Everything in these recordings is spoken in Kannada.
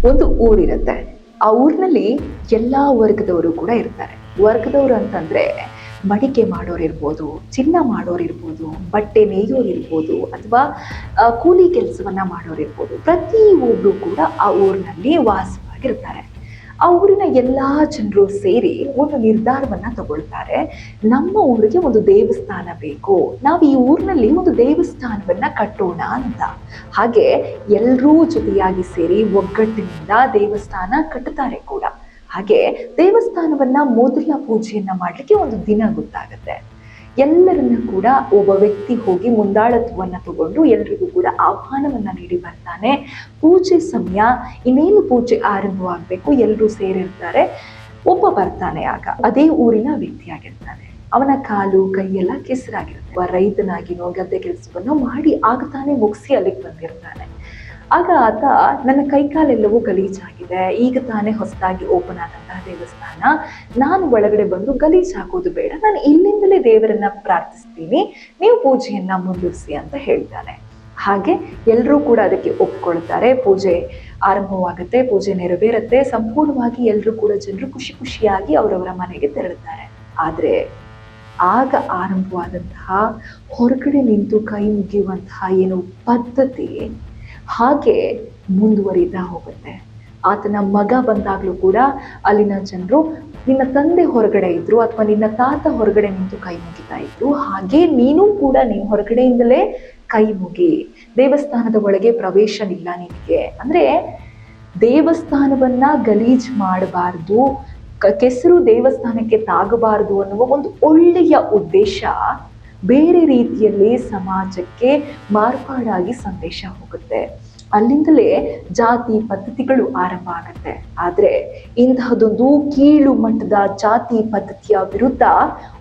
ಒಂದು ಊರಿರುತ್ತೆ. ಆ ಊರಿನಲ್ಲಿ ಎಲ್ಲಾ ವರ್ಗದವರು ಕೂಡ ಇರ್ತಾರೆ. ವರ್ಗದವರು ಅಂತಂದ್ರೆ ಮಡಿಕೆ ಮಾಡೋರಿರ್ಬೋದು, ಚಿನ್ನ ಮಾಡೋರಿರ್ಬೋದು, ಬಟ್ಟೆ ನೇಯೋರಿರ್ಬೋದು, ಅಥವಾ ಕೂಲಿ ಕೆಲಸವನ್ನ ಮಾಡೋರಿರ್ಬೋದು. ಪ್ರತಿಯೊಬ್ರು ಕೂಡ ಆ ಊರಿನಲ್ಲಿ ವಾಸವಾಗಿರ್ತಾರೆ. ಆ ಊರಿನ ಎಲ್ಲಾ ಜನರು ಸೇರಿ ಒಂದು ನಿರ್ಧಾರವನ್ನ ತಗೊಳ್ತಾರೆ. ನಮ್ಮ ಊರಿಗೆ ಒಂದು ದೇವಸ್ಥಾನ ಬೇಕು, ನಾವು ಈ ಊರಿನಲ್ಲಿ ಒಂದು ದೇವಸ್ಥಾನವನ್ನ ಕಟ್ಟೋಣ ಅಂತ. ಹಾಗೆ ಎಲ್ಲರೂ ಜೊತೆಯಾಗಿ ಸೇರಿ ಒಗ್ಗಟ್ಟಿನಿಂದ ದೇವಸ್ಥಾನ ಕಟ್ಟುತ್ತಾರೆ ಕೂಡ. ಹಾಗೆ ದೇವಸ್ಥಾನವನ್ನ ಮೊದಲ ಪೂಜೆಯನ್ನ ಮಾಡ್ಲಿಕ್ಕೆ ಒಂದು ದಿನ ಗೊತ್ತಾಗತ್ತೆ. ಎಲ್ಲರನ್ನ ಕೂಡ ಒಬ್ಬ ವ್ಯಕ್ತಿ ಹೋಗಿ ಮುಂದಾಳತ್ವವನ್ನ ತಗೊಂಡು ಎಲ್ರಿಗೂ ಕೂಡ ಆಹ್ವಾನವನ್ನ ನೀಡಿ ಬರ್ತಾನೆ. ಪೂಜೆ ಸಮಯ, ಇನ್ನೇನು ಪೂಜೆ ಆರಂಭವಾಗಬೇಕು, ಎಲ್ಲರೂ ಸೇರಿರ್ತಾರೆ. ಒಬ್ಬ ಬರ್ತಾನೆ. ಆಗ ಅದೇ ಊರಿನ ವ್ಯಕ್ತಿಯಾಗಿರ್ತಾನೆ. ಅವನ ಕಾಲು ಕೈಯೆಲ್ಲ ಕೆಸರಾಗಿರುತ್ತೆ. ರೈತನಾಗಿನೋ ಗದ್ದೆ ಕೆಲಸವನ್ನು ಮಾಡಿ ಆಗ ತಾನೇ ಮುಗಿಸಿ ಅಲ್ಲಿಗೆ ಬಂದಿರ್ತಾನೆ. ಆಗ ಆತ, ನನ್ನ ಕೈಕಾಲೆಲ್ಲವೂ ಗಲೀಜಾಗಿದೆ, ಈಗ ತಾನೇ ಹೊಸದಾಗಿ ಓಪನ್ ಆದಂತಹ ದೇವಸ್ಥಾನ, ನಾನು ಒಳಗಡೆ ಬಂದು ಗಲೀಜ್ ಹಾಕೋದು ಬೇಡ, ನಾನು ಇಲ್ಲಿಂದಲೇ ದೇವರನ್ನ ಪ್ರಾರ್ಥಿಸ್ತೀನಿ, ನೀವು ಪೂಜೆಯನ್ನ ಮುಂದುವರಿಸಿ ಅಂತ ಹೇಳ್ತಾನೆ. ಹಾಗೆ ಎಲ್ಲರೂ ಕೂಡ ಅದಕ್ಕೆ ಒಪ್ಕೊಳ್ತಾರೆ. ಪೂಜೆ ಆರಂಭವಾಗುತ್ತೆ, ಪೂಜೆ ನೆರವೇರುತ್ತೆ. ಸಂಪೂರ್ಣವಾಗಿ ಎಲ್ಲರೂ ಕೂಡ ಜನರು ಖುಷಿ ಖುಷಿಯಾಗಿ ಅವರವರ ಮನೆಗೆ ತೆರಳುತ್ತಾರೆ. ಆದ್ರೆ ಆಗ ಆರಂಭವಾದಂತಹ ಹೊರಗಡೆ ನಿಂತು ಕೈ ಮುಗಿಯುವಂತಹ ಏನು ಪದ್ಧತಿ ಹಾಗೆ ಮುಂದುವರಿತಾ ಹೋಗುತ್ತೆ. ಆತನ ಮಗ ಬಂದಾಗ್ಲೂ ಕೂಡ ಅಲ್ಲಿನ ಜನರು, ನಿನ್ನ ತಂದೆ ಹೊರಗಡೆ ಇದ್ರು ಅಥವಾ ನಿನ್ನ ತಾತ ಹೊರಗಡೆ ನಿಂತು ಕೈ ಮುಗಿತಾ ಇದ್ರು, ಹಾಗೆ ನೀನು ಕೂಡ ನೀನು ಹೊರಗಡೆಯಿಂದಲೇ ಕೈ ಮುಗಿ, ದೇವಸ್ಥಾನದ ಒಳಗೆ ಪ್ರವೇಶವಿಲ್ಲ ನಿನಗೆ. ಅಂದ್ರೆ ದೇವಸ್ಥಾನವನ್ನ ಗಲೀಜ್ ಮಾಡಬಾರ್ದು, ಕೆಸರು ದೇವಸ್ಥಾನಕ್ಕೆ ತಾಗಬಾರದು ಅನ್ನುವ ಒಂದು ಒಳ್ಳೆಯ ಉದ್ದೇಶ ಬೇರೆ ರೀತಿಯಲ್ಲಿ ಸಮಾಜಕ್ಕೆ ಮಾರ್ಪಾಡಾಗಿ ಸಂದೇಶ ಹೋಗುತ್ತೆ. ಅಲ್ಲಿಂದಲೇ ಜಾತಿ ಪದ್ಧತಿಗಳು ಆರಂಭ ಆಗುತ್ತೆ. ಆದ್ರೆ ಇಂತಹದೊಂದು ಕೀಳು ಮಟ್ಟದ ಜಾತಿ ಪದ್ಧತಿಯ ವಿರುದ್ಧ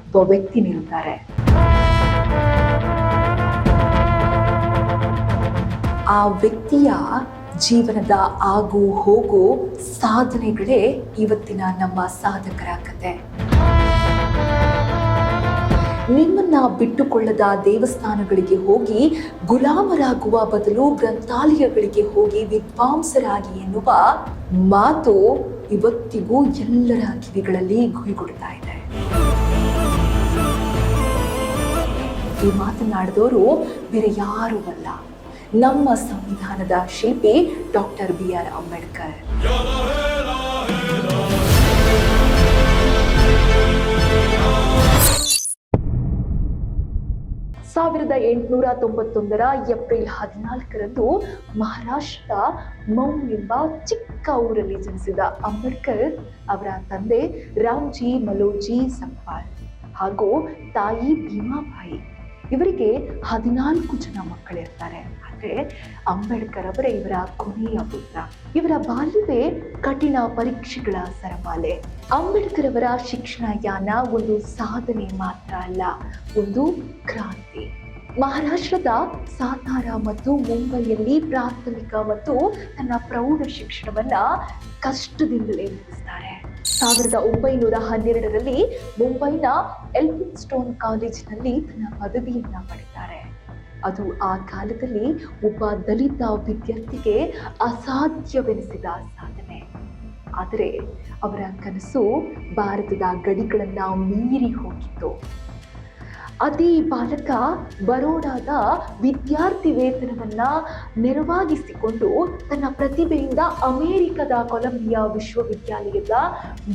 ಒಬ್ಬ ವ್ಯಕ್ತಿ ನಿಲ್ತಾರೆ. ಆ ವ್ಯಕ್ತಿಯ ಜೀವನದ ಆಗು ಹೋಗು ಸಾಧನೆಗಳೇ ಇವತ್ತಿನ ನಮ್ಮ ಸಾಧಕರ ಕತೆ. ನಿಮ್ಮನ್ನ ಬಿಟ್ಟುಕೊಳ್ಳದ ದೇವಸ್ಥಾನಗಳಿಗೆ ಹೋಗಿ ಗುಲಾಮರಾಗುವ ಬದಲು ಗ್ರಂಥಾಲಯಗಳಿಗೆ ಹೋಗಿ ವಿದ್ವಾಂಸರಾಗಿ ಎನ್ನುವ ಮಾತು ಇವತ್ತಿಗೂ ಎಲ್ಲರ ಕಿವಿಗಳಲ್ಲಿ ಗುಯಿಗುಡ್ತಾ ಇದೆ. ಈ ಮಾತನಾಡಿದವರು ಬೇರೆ ಯಾರೂ ಅಲ್ಲ, ನಮ್ಮ ಸಂವಿಧಾನದ ಶಿಲ್ಪಿ ಡಾಕ್ಟರ್ BR ಅಂಬೇಡ್ಕರ್. 1891 ಏಪ್ರಿಲ್ 14ರಂದು ಮಹಾರಾಷ್ಟ್ರದ ಮೌ ಎಂಬ ಚಿಕ್ಕ ಊರಲ್ಲಿ ಜನಿಸಿದ ಅಂಬೇಡ್ಕರ್ ಅವರ ತಂದೆ ರಾಮ್ಜಿ ಮಲೋಜಿ ಸಂಪಾಲ್ ಹಾಗೂ ತಾಯಿ ಭೀಮಾಬಾಯಿ. ಇವರಿಗೆ 14 ಜನ ಮಕ್ಕಳಿರ್ತಾರೆ. ಆದರೆ ಅಂಬೇಡ್ಕರ್ ಅವರೇ ಇವರ ಕೊನೆಯ ಪುತ್ರ. ಇವರ ಬಾಲ್ಯವೇ ಕಠಿಣ ಪರೀಕ್ಷೆಗಳ ಸರಮಾಲೆ. ಅಂಬೇಡ್ಕರ್ ಅವರ ಶಿಕ್ಷಣ ಯಾನ ಒಂದು ಸಾಧನೆ ಮಾತ್ರ ಅಲ್ಲ, ಒಂದು ಕ್ರಾಂತಿ. ಮಹಾರಾಷ್ಟ್ರದ ಸಾತಾರಾ ಮತ್ತು ಮುಂಬೈಯಲ್ಲಿ ಪ್ರಾಥಮಿಕ ಮತ್ತು ತನ್ನ ಪ್ರೌಢ ಶಿಕ್ಷಣವನ್ನ ಕಷ್ಟದಿಂದಲೇ ಮುಗಿಸ್ತಾರೆ. 1912ರಲ್ಲಿ ಮುಂಬೈನ ಎಲ್ಫಿನ್ಸ್ಟೋನ್ ಕಾಲೇಜಿನಲ್ಲಿ ತನ್ನ ಪದವಿಯನ್ನ ಪಡೆತಾರೆ. ಅದು ಆ ಕಾಲದಲ್ಲಿ ಒಬ್ಬ ದಲಿತ ವಿದ್ಯಾರ್ಥಿಗೆ ಅಸಾಧ್ಯವೆನಿಸಿದ ಸಾಧನೆ. ಆದರೆ ಅವರ ಕನಸು ಭಾರತದ ಗಡಿಗಳನ್ನ ಮೀರಿ ಹೋಗಿತ್ತು. ಅದೇ ಬಾಲಕ ಬರೋಡಾದ ವಿದ್ಯಾರ್ಥಿ ವೇತನವನ್ನ ನೆರವಾಗಿಸಿಕೊಂಡು ತನ್ನ ಪ್ರತಿಭೆಯಿಂದ ಅಮೆರಿಕದ ಕೊಲಂಬಿಯಾ ವಿಶ್ವವಿದ್ಯಾಲಯದ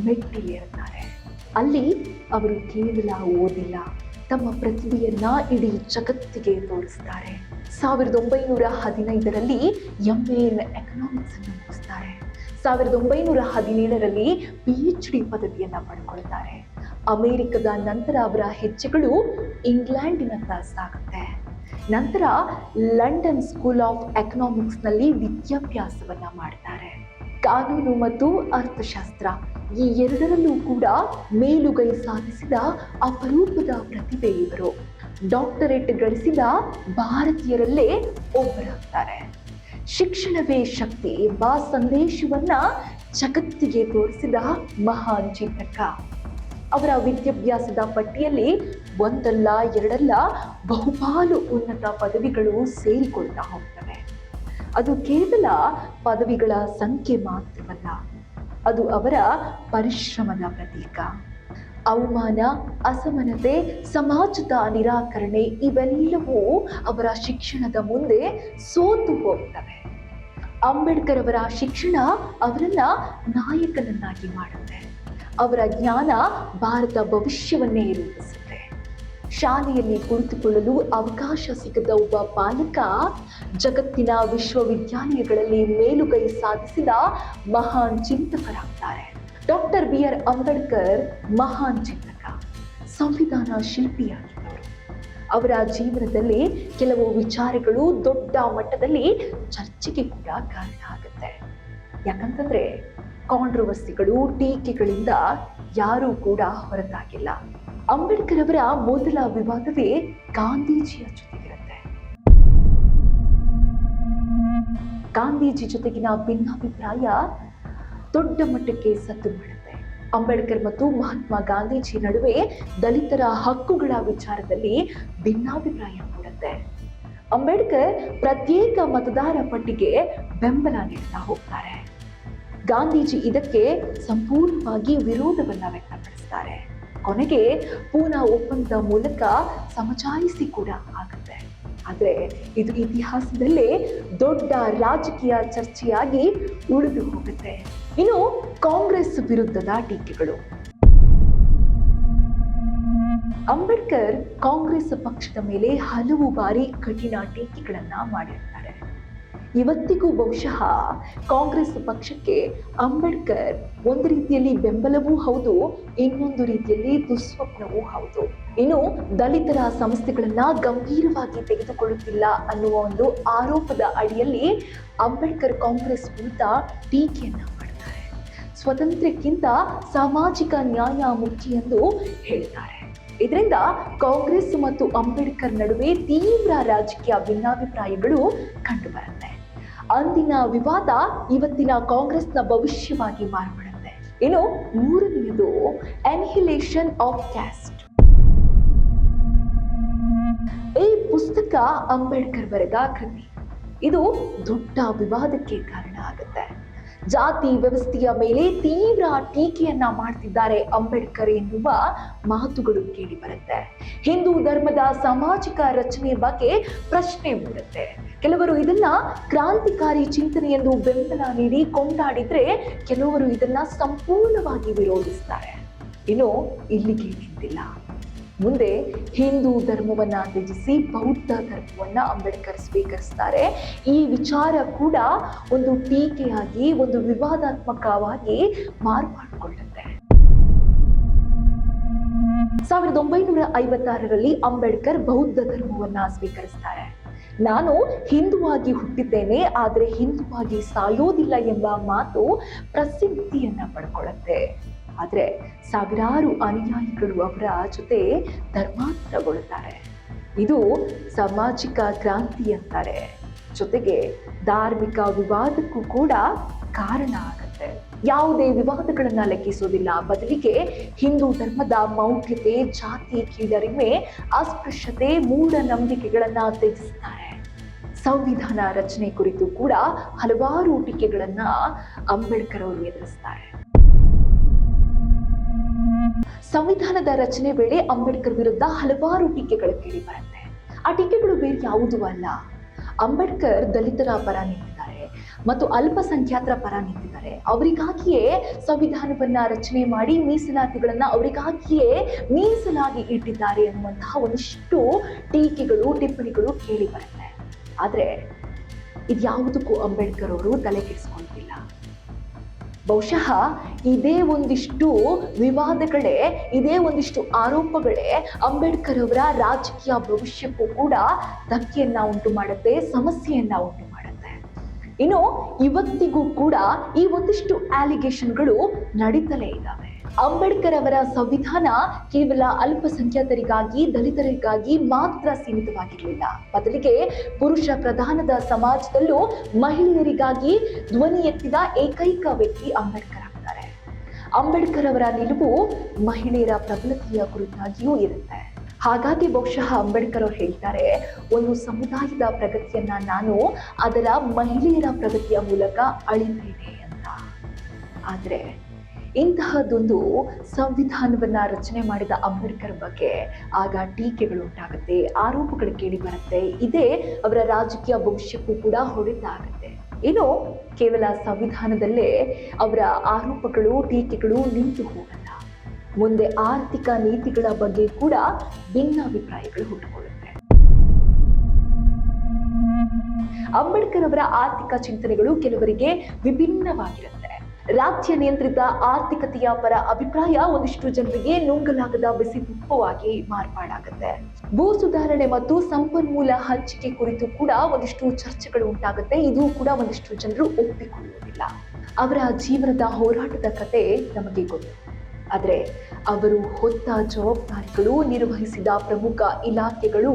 ಮೆಟ್ಟಿಲೇರುತ್ತಾರೆ. ಅಲ್ಲಿ ಅವರು ಕೇವಲ ಓದಿಲ್ಲ, ತಮ್ಮ ಪ್ರತಿಭೆಯನ್ನ ಇಡೀ ಜಗತ್ತಿಗೆ ತೋರಿಸ್ತಾರೆ. 1915ರಲ್ಲಿ MA ಇನ್ ಎಕನಾಮಿಕ್ಸ್ ಅನ್ನು ಮುಗಿಸ್ತಾರೆ. 1917ರಲ್ಲಿ PhD ಪದವಿಯನ್ನ ಪಡ್ಕೊಳ್ತಾರೆ. ಅಮೆರಿಕದ ನಂತರ ಅವರ ಹೆಜ್ಜೆಗಳು ಇಂಗ್ಲೆಂಡಿನತ್ತ ಸಾಗುತ್ತೆ. ನಂತರ ಲಂಡನ್ ಸ್ಕೂಲ್ ಆಫ್ ಎಕನಾಮಿಕ್ಸ್ನಲ್ಲಿ ವಿದ್ಯಾಭ್ಯಾಸವನ್ನ ಮಾಡ್ತಾರೆ. ಕಾನೂನು ಮತ್ತು ಅರ್ಥಶಾಸ್ತ್ರ ಈ ಎರಡರಲ್ಲೂ ಕೂಡ ಮೇಲುಗೈ ಸಾಧಿಸಿದ ಅಪರೂಪದ ಪ್ರತಿಭೆ ಇವರು. ಡಾಕ್ಟರೇಟ್ ಗಳಿಸಿದ ಭಾರತೀಯರಲ್ಲೇ ಒಬ್ಬರಾಗ್ತಾರೆ. ಶಿಕ್ಷಣವೇ ಶಕ್ತಿ ಎಂಬ ಸಂದೇಶವನ್ನ ಜಗತ್ತಿಗೆ ತೋರಿಸಿದ ಮಹಾನ್ ಚಿಂತಕ. ಅವರ ವಿದ್ಯಾಭ್ಯಾಸದ ಪಟ್ಟಿಯಲ್ಲಿ ಒಂದಲ್ಲ ಎರಡಲ್ಲ ಬಹುಪಾಲು ಉನ್ನತ ಪದವಿಗಳು ಸೇರಿಕೊಳ್ತಾ ಹೋಗ್ತವೆ. ಅದು ಕೇವಲ ಪದವಿಗಳ ಸಂಖ್ಯೆ ಮಾತ್ರವಲ್ಲ, ಅದು ಅವರ ಪರಿಶ್ರಮದ ಪ್ರತೀಕ. ಅವಮಾನ, ಅಸಮಾನತೆ, ಸಮಾಜದ ನಿರಾಕರಣೆ ಇವೆಲ್ಲವೂ ಅವರ ಶಿಕ್ಷಣದ ಮುಂದೆ ಸೋತು ಹೋಗ್ತವೆ. ಅಂಬೇಡ್ಕರ್ ಅವರ ಶಿಕ್ಷಣ ಅವರನ್ನ ನಾಯಕನನ್ನಾಗಿ ಮಾಡುತ್ತೆ. ಅವರ ಜ್ಞಾನ ಭಾರತ ಭವಿಷ್ಯವನ್ನೇ ರೂಪಿಸುತ್ತೆ. ಶಾಲೆಯಲ್ಲಿ ಕುಳಿತುಕೊಳ್ಳಲು ಅವಕಾಶ ಸಿಗದ ಒಬ್ಬ ಬಾಲಕ ಜಗತ್ತಿನ ವಿಶ್ವವಿದ್ಯಾಲಯಗಳಲ್ಲಿ ಮೇಲುಗೈ ಸಾಧಿಸಿದ ಮಹಾನ್ ಚಿಂತಕರಾಗ್ತಾರೆ. ಡಾಕ್ಟರ್ BR ಅಂಬೇಡ್ಕರ್ ಮಹಾನ್ ಚಿಂತಕ, ಸಂವಿಧಾನ ಶಿಲ್ಪಿಯಾಗಿದ್ದವರು. ಅವರ ಜೀವನದಲ್ಲಿ ಕೆಲವು ವಿಚಾರಗಳು ದೊಡ್ಡ ಮಟ್ಟದಲ್ಲಿ ಚರ್ಚೆಗೆ ಕೂಡ ಕಾರಣ ಆಗುತ್ತೆ. ಯಾಕಂತಂದ್ರೆ ಕಾಂಟ್ರವರ್ಸಿಗಳು, ಟೀಕೆಗಳಿಂದ ಯಾರೂ ಕೂಡ ಹೊರತಾಗಿಲ್ಲ. ಅಂಬೇಡ್ಕರ್ ಅವರ ಮೊದಲ ವಿವಾದವೇ ಗಾಂಧೀಜಿಯ ಜೊತೆಗಿರುತ್ತೆ. ಗಾಂಧೀಜಿ ಜೊತೆಗಿನ ಭಿನ್ನಾಭಿಪ್ರಾಯ ದೊಡ್ಡ ಮಟ್ಟಕ್ಕೆ ಸದ್ದು ಮಾಡುತ್ತೆ. ಅಂಬೇಡ್ಕರ್ ಮತ್ತು ಮಹಾತ್ಮ ಗಾಂಧೀಜಿ ನಡುವೆ ದಲಿತರ ಹಕ್ಕುಗಳ ವಿಚಾರದಲ್ಲಿ ಭಿನ್ನಾಭಿಪ್ರಾಯ ಮೂಡುತ್ತೆ. ಅಂಬೇಡ್ಕರ್ ಪ್ರತ್ಯೇಕ ಮತದಾರ ಪಟ್ಟಿಗೆ ಬೆಂಬಲ ನೀಡ್ತಾ ಹೋಗ್ತಾರೆ. ಗಾಂಧೀಜಿ ಇದಕ್ಕೆ ಸಂಪೂರ್ಣವಾಗಿ ವಿರೋಧವನ್ನ ವ್ಯಕ್ತಪಡಿಸ್ತಾರೆ. ಕೊನೆಗೆ ಪೂನಾ ಒಪ್ಪಂದದ ಮೂಲಕ ಸಮಜಾಯಿಸಿ ಕೂಡ ಆಗುತ್ತೆ. ಆದ್ರೆ ಇದು ಇತಿಹಾಸದಲ್ಲೇ ದೊಡ್ಡ ರಾಜಕೀಯ ಚರ್ಚೆಯಾಗಿ ಉಳಿದು ಹೋಗುತ್ತೆ. ಇನ್ನು ಕಾಂಗ್ರೆಸ್ ವಿರುದ್ಧದ ಟೀಕೆಗಳು. ಅಂಬೇಡ್ಕರ್ ಕಾಂಗ್ರೆಸ್ ಪಕ್ಷದ ಮೇಲೆ ಹಲವು ಬಾರಿ ಕಠಿಣ ಟೀಕೆಗಳನ್ನ ಮಾಡಿರ್ತಾರೆ. ಇವತ್ತಿಗೂ ಬಹುಶಃ ಕಾಂಗ್ರೆಸ್ ಪಕ್ಷಕ್ಕೆ ಅಂಬೇಡ್ಕರ್ ಒಂದು ರೀತಿಯಲ್ಲಿ ಬೆಂಬಲವೂ ಹೌದು, ಇನ್ನೊಂದು ರೀತಿಯಲ್ಲಿ ದುಸ್ವಪ್ನವೂ ಹೌದು. ಇನ್ನು ದಲಿತರ ಸಮಸ್ಯೆಗಳನ್ನ ಗಂಭೀರವಾಗಿ ತೆಗೆದುಕೊಳ್ಳುತ್ತಿಲ್ಲ ಅನ್ನುವ ಒಂದು ಆರೋಪದ ಅಡಿಯಲ್ಲಿ ಅಂಬೇಡ್ಕರ್ ಕಾಂಗ್ರೆಸ್ ವಿರುದ್ಧ ಟೀಕೆಯನ್ನ ಮಾಡ್ತಾರೆ. ಸ್ವಾತಂತ್ರ್ಯಕ್ಕಿಂತ ಸಾಮಾಜಿಕ ನ್ಯಾಯ ಮುಖ್ಯ ಎಂದು ಹೇಳ್ತಾರೆ. ಇದರಿಂದ ಕಾಂಗ್ರೆಸ್ ಮತ್ತು ಅಂಬೇಡ್ಕರ್ ನಡುವೆ ತೀವ್ರ ರಾಜಕೀಯ ಭಿನ್ನಾಭಿಪ್ರಾಯಗಳು ಕಂಡುಬರುತ್ತೆ. ಅಂದಿನ ವಿವಾದ ಇವತ್ತಿನ ಕಾಂಗ್ರೆಸ್ನ ಭವಿಷ್ಯವಾಗಿ ಮಾರ್ಪಡುತ್ತೆ. ಇನ್ನು ಮೂರನೆಯದು ಅನಿಹಿಲೇಷನ್ ಆಫ್ ಕ್ಯಾಸ್ಟ್. ಈ ಪುಸ್ತಕ ಅಂಬೇಡ್ಕರ್ ಬರೆದ ಕೃತಿ. ಇದು ದೊಡ್ಡ ವಿವಾದಕ್ಕೆ ಕಾರಣ ಆಗುತ್ತೆ. ಜಾತಿ ವ್ಯವಸ್ಥೆಯ ಮೇಲೆ ತೀವ್ರ ಟೀಕೆಯನ್ನ ಮಾಡ್ತಿದ್ದಾರೆ ಅಂಬೇಡ್ಕರ್ ಎನ್ನುವ ಮಾತುಗಳು ಕೇಳಿ ಬರುತ್ತೆ. ಹಿಂದೂ ಧರ್ಮದ ಸಾಮಾಜಿಕ ರಚನೆ ಬಗ್ಗೆ ಪ್ರಶ್ನೆ ಮೂಡುತ್ತೆ. ಕೆಲವರು ಇದನ್ನ ಕ್ರಾಂತಿಕಾರಿ ಚಿಂತನೆ ಎಂದು ಬೆಂಬಲ ನೀಡಿ ಕೊಂಡಾಡಿದ್ರೆ, ಕೆಲವರು ಇದನ್ನ ಸಂಪೂರ್ಣವಾಗಿ ವಿರೋಧಿಸ್ತಾರೆ. ಇನ್ನು ಇಲ್ಲಿಗೆ ನಿಂತಿಲ್ಲ. ಮುಂದೆ ಹಿಂದೂ ಧರ್ಮವನ್ನ ತ್ಯಜಿಸಿ ಬೌದ್ಧ ಧರ್ಮವನ್ನ ಅಂಬೇಡ್ಕರ್ ಸ್ವೀಕರಿಸ್ತಾರೆ. ಈ ವಿಚಾರ ಕೂಡ ಒಂದು ಟೀಕೆಯಾಗಿ, ಒಂದು ವಿವಾದಾತ್ಮಕವಾಗಿ ಮಾರ್ಪಾಡುಕೊಳ್ಳುತ್ತೆ. 1956ರಲ್ಲಿ ಅಂಬೇಡ್ಕರ್ ಬೌದ್ಧ ಧರ್ಮವನ್ನ ಸ್ವೀಕರಿಸ್ತಾರೆ. ನಾನು ಹಿಂದುವಾಗಿ ಹುಟ್ಟಿದ್ದೇನೆ, ಆದರೆ ಹಿಂದುವಾಗಿ ಸಾಯೋದಿಲ್ಲ ಎಂಬ ಮಾತು ಪ್ರಸಿದ್ಧಿಯನ್ನ ಪಡ್ಕೊಳ್ಳುತ್ತೆ. ಆದ್ರೆ ಸಾವಿರಾರು ಅನುಯಾಯಿಗಳು ಅವರ ಜೊತೆ ಧರ್ಮಾಂತರಗೊಳ್ಳುತ್ತಾರೆ. ಇದು ಸಾಮಾಜಿಕ ಕ್ರಾಂತಿ ಅಂತಾರೆ. ಜೊತೆಗೆ ಧಾರ್ಮಿಕ ವಿವಾದಕ್ಕೂ ಕೂಡ ಕಾರಣ ಆಗುತ್ತೆ. ಯಾವುದೇ ವಿವಾದಗಳನ್ನ ಲೆಕ್ಕಿಸೋದಿಲ್ಲ. ಬದಲಿಗೆ ಹಿಂದೂ ಧರ್ಮದ ಮೌಢ್ಯತೆ, ಜಾತಿ ಕೀಳರಿಮೆ, ಅಸ್ಪೃಶ್ಯತೆ, ಮೂಢನಂಬಿಕೆಗಳನ್ನ ತ್ಯಜಿಸ್ತಾರೆ. ಸಂವಿಧಾನ ರಚನೆ ಕುರಿತು ಕೂಡ ಹಲವಾರು ಟೀಕೆಗಳನ್ನ ಅಂಬೇಡ್ಕರ್ ಅವರು ಎದುರಿಸ್ತಾರೆ. ಸಂವಿಧಾನದ ರಚನೆ ವೇಳೆ ಅಂಬೇಡ್ಕರ್ ವಿರುದ್ಧ ಹಲವಾರು ಟೀಕೆಗಳು ಕೇಳಿ ಬರುತ್ತೆ. ಆ ಟೀಕೆಗಳು ಬೇರೆ ಯಾವುದೂ ಅಲ್ಲ. ಅಂಬೇಡ್ಕರ್ ದಲಿತರ ಪರ ನಿಂತಿದ್ದಾರೆ ಮತ್ತು ಅಲ್ಪಸಂಖ್ಯಾತರ ಪರ ನಿಂತಿದ್ದಾರೆ. ಅವರಿಗಾಗಿಯೇ ಸಂವಿಧಾನವನ್ನ ರಚನೆ ಮಾಡಿ ಮೀಸಲಾತಿಗಳನ್ನ ಅವರಿಗಾಗಿಯೇ ಮೀಸಲಾಗಿ ಇಟ್ಟಿದ್ದಾರೆ ಅನ್ನುವಂತಹ ಒಂದಿಷ್ಟು ಟೀಕೆಗಳು, ಟಿಪ್ಪಣಿಗಳು ಕೇಳಿ ಬರುತ್ತೆ. ಆದ್ರೆ ಇದ್ಯಾವುದಕ್ಕೂ ಅಂಬೇಡ್ಕರ್ ಅವರು ತಲೆ ಕೆಡಿಸ್ಕೊಳ್ತಿಲ್ಲ. ಬಹುಶಃ ಇದೇ ಒಂದಿಷ್ಟು ವಿವಾದಗಳೇ, ಇದೇ ಒಂದಿಷ್ಟು ಆರೋಪಗಳೇ ಅಂಬೇಡ್ಕರ್ ಅವರ ರಾಜಕೀಯ ಭವಿಷ್ಯಕ್ಕೂ ಕೂಡ ಧಕ್ಕೆಯನ್ನ ಉಂಟು ಮಾಡುತ್ತೆ, ಸಮಸ್ಯೆಯನ್ನ ಉಂಟು ಮಾಡುತ್ತೆ. ಇನ್ನು ಇವತ್ತಿಗೂ ಕೂಡ ಈ ಒಂದಿಷ್ಟು ಅಲಿಗೇಷನ್ಗಳು ನಡೀತಲೇ ಇದ್ದಾವೆ. ಅಂಬೇಡ್ಕರ್ ಅವರ ಸಂವಿಧಾನ ಕೇವಲ ಅಲ್ಪಸಂಖ್ಯಾತರಿಗಾಗಿ, ದಲಿತರಿಗಾಗಿ ಮಾತ್ರ ಸೀಮಿತವಾಗಿರಲಿಲ್ಲ. ಬದಲಿಗೆ ಪುರುಷ ಪ್ರಧಾನದ ಸಮಾಜದಲ್ಲೂ ಮಹಿಳೆಯರಿಗಾಗಿ ಧ್ವನಿ ಎತ್ತಿದ ಏಕೈಕ ವ್ಯಕ್ತಿ ಅಂಬೇಡ್ಕರ್ ಆಗ್ತಾರೆ. ಅಂಬೇಡ್ಕರ್ ಅವರ ನಿಲುವು ಮಹಿಳೆಯರ ಪ್ರಬಲತೆಯ ಕುರಿತಾಗಿಯೂ ಇರುತ್ತೆ. ಹಾಗಾಗಿ ಬಹುಶಃ ಅಂಬೇಡ್ಕರ್ ಅವರು ಹೇಳ್ತಾರೆ, ಒಂದು ಸಮುದಾಯದ ಪ್ರಗತಿಯನ್ನ ನಾನು ಅದರ ಮಹಿಳೆಯರ ಪ್ರಗತಿಯ ಮೂಲಕ ಅಳಿತೇನೆ ಅಂತ. ಆದ್ರೆ ಇಂತಹದೊಂದು ಸಂವಿಧಾನವನ್ನ ರಚನೆ ಮಾಡಿದ ಅಂಬೇಡ್ಕರ್ ಬಗ್ಗೆ ಆಗ ಟೀಕೆಗಳು ಉಂಟಾಗುತ್ತೆ, ಆರೋಪಗಳು ಕೇಳಿ ಬರುತ್ತೆ. ಇದೇ ಅವರ ರಾಜಕೀಯ ಭವಿಷ್ಯಕ್ಕೂ ಕೂಡ ಹೊಡೆತಾಗುತ್ತೆ. ಇನ್ನು ಕೇವಲ ಸಂವಿಧಾನದಲ್ಲೇ ಅವರ ಆರೋಪಗಳು, ಟೀಕೆಗಳು ನಿಂತು ಹೋಗಲ್ಲ. ಮುಂದೆ ಆರ್ಥಿಕ ನೀತಿಗಳ ಬಗ್ಗೆ ಕೂಡ ಭಿನ್ನಾಭಿಪ್ರಾಯಗಳು ಹುಟ್ಟುಕೊಳ್ಳುತ್ತೆ. ಅಂಬೇಡ್ಕರ್ ಅವರ ಆರ್ಥಿಕ ಚಿಂತನೆಗಳು ಕೆಲವರಿಗೆ ವಿಭಿನ್ನವಾಗಿರುತ್ತೆ. ರಾಜ್ಯ ನಿಯಂತ್ರಿತ ಆರ್ಥಿಕತೆಯ ಪರ ಅಭಿಪ್ರಾಯ ಒಂದಿಷ್ಟು ಜನರಿಗೆ ನುಂಗಲಾಗದ ಬಿಸಿ ತುಪ್ಪವಾಗಿ ಮಾರ್ಪಾಡಾಗುತ್ತೆ. ಭೂ ಸುಧಾರಣೆ ಮತ್ತು ಸಂಪನ್ಮೂಲ ಹಂಚಿಕೆ ಕುರಿತು ಕೂಡ ಒಂದಿಷ್ಟು ಚರ್ಚೆಗಳು ಉಂಟಾಗುತ್ತೆ. ಇದು ಕೂಡ ಒಂದಿಷ್ಟು ಜನರು ಒಪ್ಪಿಕೊಳ್ಳುವುದಿಲ್ಲ. ಅವರ ಜೀವನದ ಹೋರಾಟದ ಕತೆ ನಮಗೆ ಗೊತ್ತು. ಆದರೆ ಅವರು ಹೊತ್ತ ಜವಾಬ್ದಾರಿಗಳು, ನಿರ್ವಹಿಸಿದ ಪ್ರಮುಖ ಇಲಾಖೆಗಳು,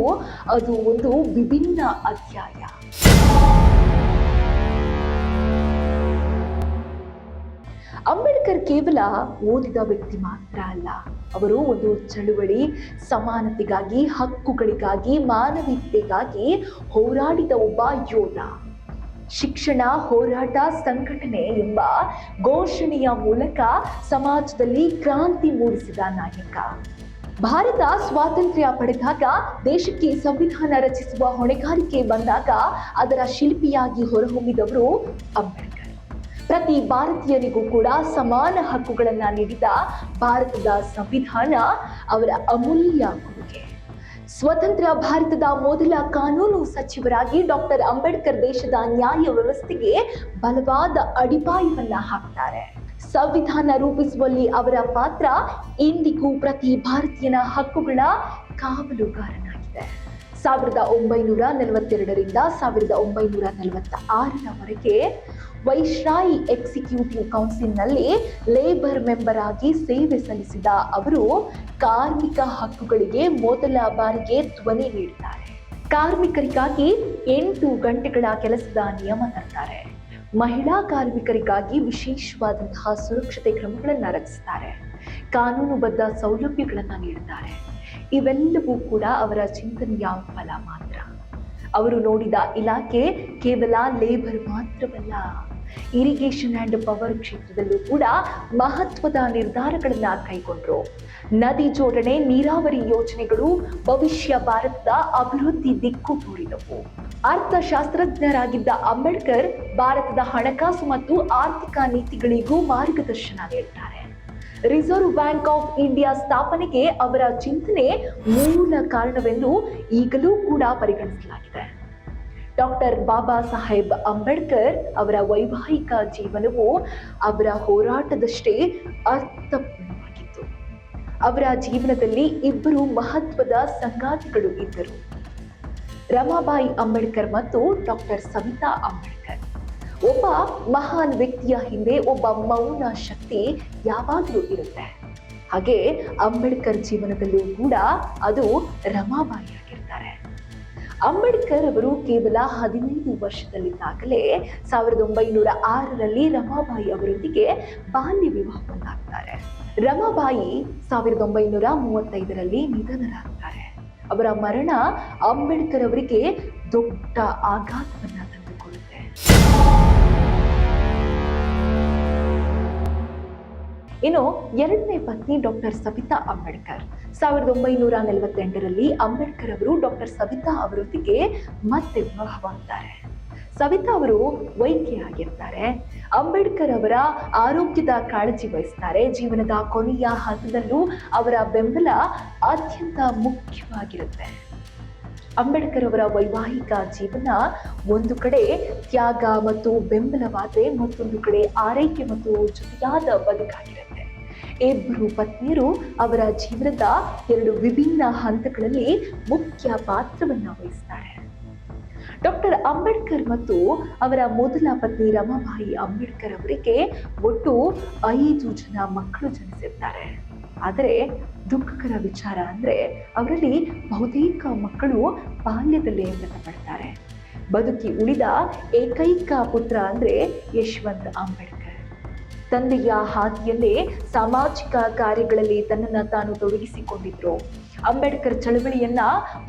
ಅದು ಒಂದು ವಿಭಿನ್ನ ಅಧ್ಯಾಯ. ಅಂಬೇಡ್ಕರ್ ಕೇವಲ ಓದಿದ ವ್ಯಕ್ತಿ ಮಾತ್ರ ಅಲ್ಲ. ಅವರು ಒಂದು ಚಳುವಳಿ, ಸಮಾನತೆಗಾಗಿ, ಹಕ್ಕುಗಳಿಗಾಗಿ, ಮಾನವೀಯತೆಗಾಗಿ ಹೋರಾಡಿದ ಒಬ್ಬ ಯೋಧ. ಶಿಕ್ಷಣ, ಹೋರಾಟ, ಸಂಘಟನೆ ಎಂಬ ಘೋಷಣೆಯ ಮೂಲಕ ಸಮಾಜದಲ್ಲಿ ಕ್ರಾಂತಿ ಮೂಡಿಸಿದ ನಾಯಕ. ಭಾರತ ಸ್ವಾತಂತ್ರ್ಯ ಪಡೆದಾಗ, ದೇಶಕ್ಕೆ ಸಂವಿಧಾನ ರಚಿಸುವ ಹೊಣೆಗಾರಿಕೆ ಬಂದಾಗ ಅದರ ಶಿಲ್ಪಿಯಾಗಿ ಹೊರಹೊಮ್ಮಿದವರು ಅಂಬೇಡ್ಕರ್. ಪ್ರತಿ ಭಾರತೀಯನಿಗೂ ಕೂಡ ಸಮಾನ ಹಕ್ಕುಗಳನ್ನ ನೀಡಿದ ಭಾರತದ ಸಂವಿಧಾನ ಅವರ ಅಮೂಲ್ಯ ಕೊಡುಗೆ. ಸ್ವತಂತ್ರ ಭಾರತದ ಮೊದಲ ಕಾನೂನು ಸಚಿವರಾಗಿ ಡಾಕ್ಟರ್ ಅಂಬೇಡ್ಕರ್ ದೇಶದ ನ್ಯಾಯ ವ್ಯವಸ್ಥೆಗೆ ಬಲವಾದ ಅಡಿಪಾಯವನ್ನ ಹಾಕ್ತಾರೆ. ಸಂವಿಧಾನ ರೂಪಿಸುವಲ್ಲಿ ಅವರ ಪಾತ್ರ ಇಂದಿಗೂ ಪ್ರತಿ ಭಾರತೀಯನ ಹಕ್ಕುಗಳ ಕಾವಲುಗಾರನಾಗಿದೆ. 1942ರಿಂದ 1946ರವರೆಗೆ ವೈಸ್ರಾಯಿ ಎಕ್ಸಿಕ್ಯೂಟಿವ್ ಕೌನ್ಸಿಲ್ನಲ್ಲಿ ಲೇಬರ್ ಮೆಂಬರ್ ಆಗಿ ಸೇವೆ ಸಲ್ಲಿಸಿದ ಅವರು ಕಾರ್ಮಿಕ ಹಕ್ಕುಗಳಿಗೆ ಮೊದಲ ಬಾರಿಗೆ ಧ್ವನಿ ನೀಡುತ್ತಾರೆ. ಕಾರ್ಮಿಕರಿಗಾಗಿ 8 ಗಂಟೆಗಳ ಕೆಲಸದ ನಿಯಮ ತರ್ತಾರೆ. ಮಹಿಳಾ ಕಾರ್ಮಿಕರಿಗಾಗಿ ವಿಶೇಷವಾದಂತಹ ಸುರಕ್ಷತೆ ಕ್ರಮಗಳನ್ನು ರಚಿಸುತ್ತಾರೆ. ಕಾನೂನುಬದ್ಧ ಸೌಲಭ್ಯಗಳನ್ನ ನೀಡುತ್ತಾರೆ. ಇವೆಲ್ಲವೂ ಕೂಡ ಅವರ ಚಿಂತನೆಯ ಫಲ ಮಾತ್ರ. ಅವರು ನೋಡಿದ ಇಲಾಖೆ ಕೇವಲ ಲೇಬರ್ ಮಾತ್ರವಲ್ಲ, ಇರಿಗೇಷನ್ ಅಂಡ್ ಪವರ್ ಕ್ಷೇತ್ರದಲ್ಲೂ ಕೂಡ ಮಹತ್ವದ ನಿರ್ಧಾರಗಳನ್ನ ಕೈಗೊಂಡ್ರು. ನದಿ ಜೋಡಣೆ, ನೀರಾವರಿ ಯೋಜನೆಗಳು ಭವಿಷ್ಯ ಭಾರತದ ಅಭಿವೃದ್ಧಿ ದಿಕ್ಕು ತೋರಿದವು. ಅರ್ಥಶಾಸ್ತ್ರಜ್ಞರಾಗಿದ್ದ ಅಂಬೇಡ್ಕರ್ ಭಾರತದ ಹಣಕಾಸು ಮತ್ತು ಆರ್ಥಿಕ ನೀತಿಗಳಿಗೂ ಮಾರ್ಗದರ್ಶನ ನೀಡುತ್ತಾರೆ. ರಿಸರ್ವ್ ಬ್ಯಾಂಕ್ ಆಫ್ ಇಂಡಿಯಾ ಸ್ಥಾಪನೆಗೆ ಅವರ ಚಿಂತನೆ ಮೂಲ ಕಾರಣವೆಂದು ಈಗಲೂ ಕೂಡ ಪರಿಗಣಿಸಲಾಗಿದೆ. ಡಾಕ್ಟರ್ ಬಾಬಾ ಸಾಹೇಬ್ ಅಂಬೇಡ್ಕರ್ ಅವರ ವೈವಾಹಿಕ ಜೀವನವು ಅವರ ಹೋರಾಟದಷ್ಟೇ ಅರ್ಥಪೂರ್ಣವಾಗಿತ್ತು. ಅವರ ಜೀವನದಲ್ಲಿ ಇಬ್ಬರು ಮಹತ್ವದ ಸಂಗಾತಿಗಳು ಇದ್ದರು, ರಮಾಬಾಯಿ ಅಂಬೇಡ್ಕರ್ ಮತ್ತು ಡಾಕ್ಟರ್ ಸವಿತಾ ಅಂಬೇಡ್ಕರ್. ಒಬ್ಬ ಮಹಾನ್ ವ್ಯಕ್ತಿಯ ಹಿಂದೆ ಒಬ್ಬ ಮೌನ ಶಕ್ತಿ ಯಾವಾಗಲೂ ಇರುತ್ತೆ. ಹಾಗೆ ಅಂಬೇಡ್ಕರ್ ಜೀವನದಲ್ಲೂ ಕೂಡ ಅದು ರಮಾಬಾಯಿ ಆಗಿರ್ತಾರೆ. ಅಂಬೇಡ್ಕರ್ ಅವರು ಕೇವಲ 15 ವರ್ಷದಲ್ಲಿದ್ದಾಗಲೇ 1906ರಲ್ಲಿ ರಮಾಬಾಯಿ ಅವರೊಂದಿಗೆ ಬಾಲ್ಯ ವಿವಾಹವನ್ನಾಗ್ತಾರೆ. ರಮಾಬಾಯಿ 1935ರಲ್ಲಿ ನಿಧನರಾಗ್ತಾರೆ. ಅವರ ಮರಣ ಅಂಬೇಡ್ಕರ್ ಅವರಿಗೆ ದೊಡ್ಡ ಆಘಾತವನ್ನ ತಂದುಕೊಡುತ್ತೆ. ಇನ್ನು ಎರಡನೇ ಪತ್ನಿ ಡಾಕ್ಟರ್ ಸವಿತಾ ಅಂಬೇಡ್ಕರ್ 1948ರಲ್ಲಿ ಅಂಬೇಡ್ಕರ್ ಅವರು ಡಾಕ್ಟರ್ ಸವಿತಾ ಅವರೊಂದಿಗೆ ಮತ್ತೆ ವಿವಾಹವಾಗ್ತಾರೆ. ಸವಿತಾ ಅವರು ವೈದ್ಯೆಯಾಗಿರ್ತಾರೆ. ಅಂಬೇಡ್ಕರ್ ಅವರ ಆರೋಗ್ಯದ ಕಾಳಜಿ ವಹಿಸ್ತಾರೆ. ಜೀವನದ ಕೊನೆಯ ಹಂತದಲ್ಲೂ ಅವರ ಬೆಂಬಲ ಅತ್ಯಂತ ಮುಖ್ಯವಾಗಿರುತ್ತೆ. ಅಂಬೇಡ್ಕರ್ ಅವರ ವೈವಾಹಿಕ ಜೀವನ ಒಂದು ಕಡೆ ತ್ಯಾಗ ಮತ್ತು ಬೆಂಬಲವಾದರೆ, ಮತ್ತೊಂದು ಕಡೆ ಆರೈಕೆ ಮತ್ತು ಜೊತೆಯಾದ ಬದುಕಾಗಿರುತ್ತೆ. ಇಬ್ಬರು ಪತ್ನಿಯರು ಅವರ ಜೀವನದ 2 ವಿಭಿನ್ನ ಹಂತಗಳಲ್ಲಿ ಮುಖ್ಯ ಪಾತ್ರವನ್ನ ವಹಿಸ್ತಾರೆ. ಡಾಕ್ಟರ್ ಅಂಬೇಡ್ಕರ್ ಮತ್ತು ಅವರ ಮೊದಲ ಪತ್ನಿ ರಮಾಬಾಯಿ ಅಂಬೇಡ್ಕರ್ ಅವರಿಗೆ ಒಟ್ಟು 5 ಜನ ಮಕ್ಕಳು ಜನಿಸಿರ್ತಾರೆ. ಆದರೆ ದುಃಖಕರ ವಿಚಾರ ಅಂದ್ರೆ ಅವರಲ್ಲಿ ಬಹುತೇಕ ಮಕ್ಕಳು ಬಾಲ್ಯದಲ್ಲೇ ಮೃತಪಡ್ತಾರೆ. ಬದುಕಿ ಉಳಿದ ಏಕೈಕ ಪುತ್ರ ಅಂದ್ರೆ ಯಶವಂತ್ ಅಂಬೇಡ್ಕರ್. ತಂದೆಯ ಹಾದಿಯಲ್ಲೇ ಸಾಮಾಜಿಕ ಕಾರ್ಯಗಳಲ್ಲಿ ತನ್ನನ್ನು ತಾನು ತೊಡಗಿಸಿಕೊಂಡಿದ್ರು. ಅಂಬೇಡ್ಕರ್ ಚಳವಳಿಯನ್ನ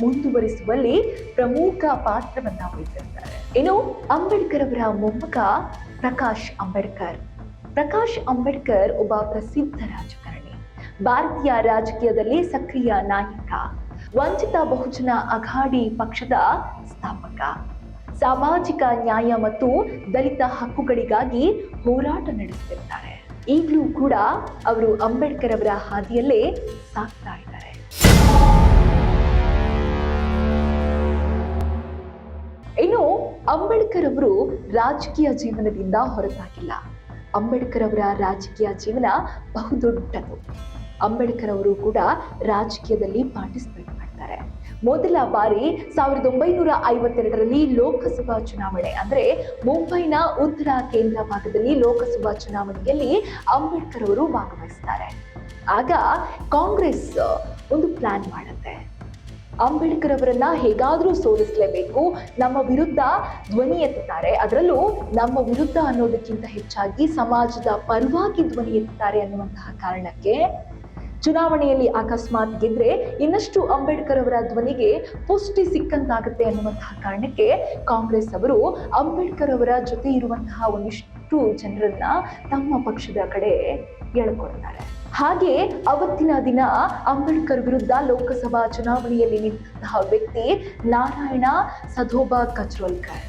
ಮುಂದುವರಿಸುವಲ್ಲಿ ಪ್ರಮುಖ ಪಾತ್ರವನ್ನ ವಹಿಸಿರ್ತಾರೆ. ಇನ್ನು ಅಂಬೇಡ್ಕರ್ ಅವರ ಮೊಮ್ಮಗ ಪ್ರಕಾಶ್ ಅಂಬೇಡ್ಕರ್ ಒಬ್ಬ ಪ್ರಸಿದ್ಧ ರಾಜಕಾರಣಿ, ಭಾರತೀಯ ರಾಜಕೀಯದಲ್ಲಿ ಸಕ್ರಿಯ ನಾಯಕ, ವಂಚಿತ ಬಹುಜನ ಅಘಾಡಿ ಪಕ್ಷದ ಸ್ಥಾಪಕ, ಸಾಮಾಜಿಕ ನ್ಯಾಯ ಮತ್ತು ದಲಿತ ಹಕ್ಕುಗಳಿಗಾಗಿ ಹೋರಾಟ ನಡೆಸುತ್ತಿದ್ದಾರೆ. ಈಗಲೂ ಕೂಡ ಅವರು ಅಂಬೇಡ್ಕರ್ ಅವರ ಹಾದಿಯಲ್ಲೇ ಸಾಗ್ತಾ ಇದ್ದಾರೆ. ಇನ್ನು ಅಂಬೇಡ್ಕರ್ ಅವರು ರಾಜಕೀಯ ಜೀವನದಿಂದ ಹೊರತಾಗಿಲ್ಲ. ಅಂಬೇಡ್ಕರ್ ಅವರ ರಾಜಕೀಯ ಜೀವನ ಬಹುದೊಡ್ಡದು. ಅಂಬೇಡ್ಕರ್ ಅವರು ಕೂಡ ರಾಜಕೀಯದಲ್ಲಿ ಪಾರ್ಟಿಸಿಪೇಟ್ ಮಾಡ್ತಾರೆ. ಮೊದಲ ಬಾರಿ 1952ರಲ್ಲಿ ಲೋಕಸಭಾ ಚುನಾವಣೆ, ಅಂದ್ರೆ ಮುಂಬೈನ ಉತ್ತರ ಕೇಂದ್ರ ಭಾಗದಲ್ಲಿ ಲೋಕಸಭಾ ಚುನಾವಣೆಯಲ್ಲಿ ಅಂಬೇಡ್ಕರ್ ಅವರು ಭಾಗವಹಿಸ್ತಾರೆ. ಆಗ ಕಾಂಗ್ರೆಸ್ ಒಂದು ಪ್ಲಾನ್ ಮಾಡುತ್ತೆ. ಅಂಬೇಡ್ಕರ್ ಅವರನ್ನ ಹೇಗಾದ್ರೂ ಸೋಲಿಸಲೇಬೇಕು, ನಮ್ಮ ವಿರುದ್ಧ ಧ್ವನಿ ಎತ್ತುತ್ತಾರೆ, ಅದರಲ್ಲೂ ನಮ್ಮ ವಿರುದ್ಧ ಅನ್ನೋದಕ್ಕಿಂತ ಹೆಚ್ಚಾಗಿ ಸಮಾಜದ ಪರವಾಗಿ ಧ್ವನಿ ಎತ್ತುತ್ತಾರೆ ಅನ್ನುವಂತಹ ಕಾರಣಕ್ಕೆ ಚುನಾವಣೆಯಲ್ಲಿ ಅಕಸ್ಮಾತ್ ಗೆದ್ರೆ ಇನ್ನಷ್ಟು ಅಂಬೇಡ್ಕರ್ ಅವರ ಧ್ವನಿಗೆ ಪುಷ್ಟಿ ಸಿಕ್ಕಂತಾಗುತ್ತೆ ಅನ್ನುವಂತಹ ಕಾರಣಕ್ಕೆ ಕಾಂಗ್ರೆಸ್ ಅವರು ಅಂಬೇಡ್ಕರ್ ಅವರ ಜೊತೆ ಇರುವಂತಹ ಒಂದಿಷ್ಟು ಜನರನ್ನ ತಮ್ಮ ಪಕ್ಷದ ಕಡೆ ಎಳ್ಕೊಳ್ತಾರೆ. ಹಾಗೆ ಅವತ್ತಿನ ದಿನ ಅಂಬೇಡ್ಕರ್ ವಿರುದ್ಧ ಲೋಕಸಭಾ ಚುನಾವಣೆಯಲ್ಲಿ ನಿಂತಹ ವ್ಯಕ್ತಿ ನಾರಾಯಣ ಸಧೋಬಾ ಕಚ್ರೋಲ್ಕರ್.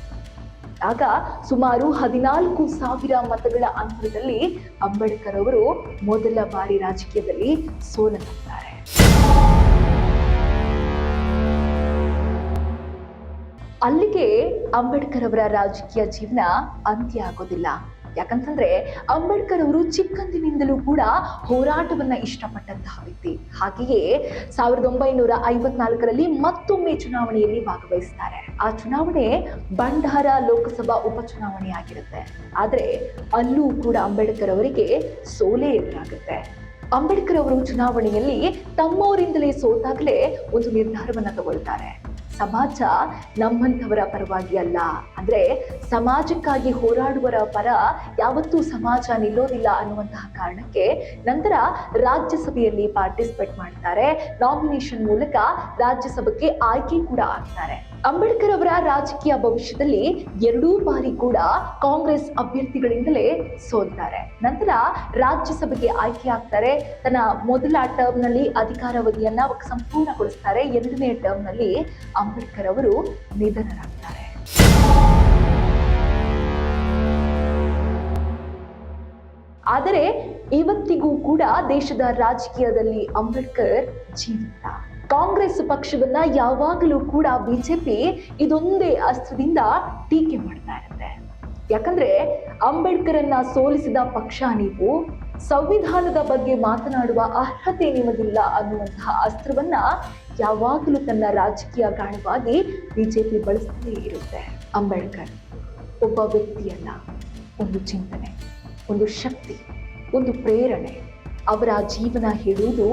ಆಗ ಸುಮಾರು 14,000 ಮತಗಳ ಅಂತರದಲ್ಲಿ ಅಂಬೇಡ್ಕರ್ ಅವರು ಮೊದಲ ಬಾರಿ ರಾಜಕೀಯದಲ್ಲಿ ಸೋಲುತ್ತಾರೆ. ಅಲ್ಲಿಗೆ ಅಂಬೇಡ್ಕರ್ ಅವರ ರಾಜಕೀಯ ಜೀವನ ಅಂತ್ಯ ಆಗೋದಿಲ್ಲ. ಯಾಕಂತಂದ್ರೆ ಅಂಬೇಡ್ಕರ್ ಅವರು ಚಿಕ್ಕಂದಿನಿಂದಲೂ ಕೂಡ ಹೋರಾಟವನ್ನ ಇಷ್ಟಪಟ್ಟಂತಹ ವ್ಯಕ್ತಿ. ಹಾಗೆಯೇ 1954ರಲ್ಲಿ ಮತ್ತೊಮ್ಮೆ ಚುನಾವಣೆಯಲ್ಲಿ ಭಾಗವಹಿಸ್ತಾರೆ. ಆ ಚುನಾವಣೆ ಬಂಡಾರ ಲೋಕಸಭಾ ಉಪಚುನಾವಣೆ ಆಗಿರುತ್ತೆ. ಆದ್ರೆ ಅಲ್ಲೂ ಕೂಡ ಅಂಬೇಡ್ಕರ್ ಅವರಿಗೆ ಸೋಲೇ ಎದುರಾಗುತ್ತೆ. ಅಂಬೇಡ್ಕರ್ ಅವರು ಚುನಾವಣೆಯಲ್ಲಿ ತಮ್ಮವರಿಂದಲೇ ಸೋತಾಗಲೇ ಒಂದು ನಿರ್ಧಾರವನ್ನ ತಗೊಳ್ತಾರೆ. ಸಮಾಜ ನಮ್ಮಂಥವರ ಪರವಾಗಿ ಅಲ್ಲ, ಅಂದ್ರೆ ಸಮಾಜಕ್ಕಾಗಿ ಹೋರಾಡುವರ ಪರ ಯಾವತ್ತೂ ಸಮಾಜ ನಿಲ್ಲೋದಿಲ್ಲ ಅನ್ನುವಂತಹ ಕಾರಣಕ್ಕೆ ನಂತರ ರಾಜ್ಯಸಭೆಯಲ್ಲಿ ಪಾರ್ಟಿಸಿಪೇಟ್ ಮಾಡ್ತಾರೆ. ನಾಮಿನೇಷನ್ ಮೂಲಕ ರಾಜ್ಯಸಭೆಗೆ ಆಯ್ಕೆ ಕೂಡ ಆಗ್ತಾರೆ. ಅಂಬೇಡ್ಕರ್ ಅವರ ರಾಜಕೀಯ ಭವಿಷ್ಯದಲ್ಲಿ 2 ಬಾರಿ ಕೂಡ ಕಾಂಗ್ರೆಸ್ ಅಭ್ಯರ್ಥಿಗಳಿಂದಲೇ ಸೋಲ್ತಾರೆ. ನಂತರ ರಾಜ್ಯಸಭೆಗೆ ಆಯ್ಕೆ ಆಗ್ತಾರೆ. ತನ್ನ ಮೊದಲ ಟರ್ಮ್ ನಲ್ಲಿ ಅಧಿಕಾರಾವಧಿಯನ್ನ ಸಂಪೂರ್ಣಗೊಳಿಸ್ತಾರೆ. 2ನೇ ಟರ್ಮ್ ನಲ್ಲಿ ಅಂಬೇಡ್ಕರ್ ಅವರು ನಿಧನರಾಗ್ತಾರೆ. ಆದರೆ ಇವತ್ತಿಗೂ ಕೂಡ ದೇಶದ ರಾಜಕೀಯದಲ್ಲಿ ಅಂಬೇಡ್ಕರ್ ಜೀವಿತ. ಕಾಂಗ್ರೆಸ್ ಪಕ್ಷವನ್ನ ಯಾವಾಗಲೂ ಕೂಡ ಬಿಜೆಪಿ ಇದೊಂದೇ ಅಸ್ತ್ರದಿಂದ ಟೀಕೆ ಮಾಡ್ತಾ ಇರುತ್ತೆ. ಯಾಕಂದ್ರೆ ಅಂಬೇಡ್ಕರನ್ನ ಸೋಲಿಸಿದ ಪಕ್ಷ ನೀವು, ಸಂವಿಧಾನದ ಬಗ್ಗೆ ಮಾತನಾಡುವ ಅರ್ಹತೆ ನಿಮಗಿಲ್ಲ ಅನ್ನುವಂತಹ ಅಸ್ತ್ರವನ್ನ ಯಾವಾಗಲೂ ತನ್ನ ರಾಜಕೀಯ ಗಾಳವಾಗಿ ಬಿಜೆಪಿ ಬಳಸ್ತಲೇ ಇರುತ್ತೆ. ಅಂಬೇಡ್ಕರ್ ಒಬ್ಬ ವ್ಯಕ್ತಿಯಲ್ಲ, ಒಂದು ಚಿಂತನೆ, ಒಂದು ಶಕ್ತಿ, ಒಂದು ಪ್ರೇರಣೆ. ಅವರ ಜೀವನ ಹೇಳುವುದು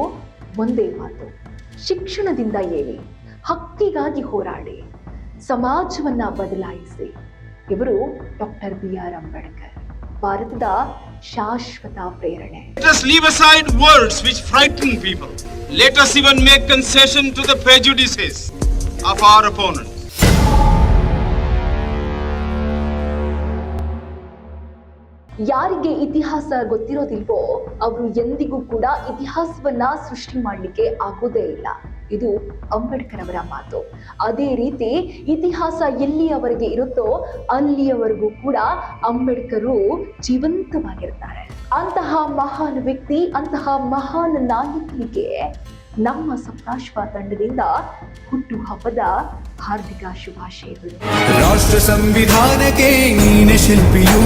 ಒಂದೇ ಮಾತು: ಶಿಕ್ಷಣದಿಂದ ಏಳಿ, ಹಕ್ಕಿಗಾಗಿ ಹೋರಾಡಿ, ಸಮಾಜವನ್ನ ಬದಲಾಯಿಸಿ. ಇವರು ಡಾಕ್ಟರ್ BR ಅಂಬೇಡ್ಕರ್, ಭಾರತದ ಶಾಶ್ವತ ಪ್ರೇರಣೆ. Let us leave aside words which frighten people. Let us even make concession to the prejudices of our opponents. ಯಾರಿಗೆ ಇತಿಹಾಸ ಗೊತ್ತಿರೋದಿಲ್ವೋ ಅವರು ಎಂದಿಗೂ ಕೂಡ ಇತಿಹಾಸವನ್ನ ಸೃಷ್ಟಿ ಮಾಡಲಿಕ್ಕೆ ಆಗೋದೇ ಇಲ್ಲ. ಇದು ಅಂಬೇಡ್ಕರ್ ಅವರ ಮಾತು. ಅದೇ ರೀತಿ ಇತಿಹಾಸ ಎಲ್ಲಿಯವರೆಗೆ ಇರುತ್ತೋ ಅಲ್ಲಿಯವರೆಗೂ ಕೂಡ ಅಂಬೇಡ್ಕರು ಜೀವಂತವಾಗಿರ್ತಾರೆ. ಅಂತಹ ಮಹಾನ್ ವ್ಯಕ್ತಿ, ಅಂತಹ ಮಹಾನ್ ನಾಯಕನಿಗೆ ನಮ್ಮ ಸಪ್ತಾಶ್ವ ತಂಡದಿಂದ ಹುಟ್ಟು ಹಬ್ಬದ ಹಾರ್ದಿಕ ಶುಭಾಶಯಗಳು. ರಾಷ್ಟ್ರ ಸಂವಿಧಾನಕ್ಕೆ ನೀನೆ ಶಿಲ್ಪಿಯು.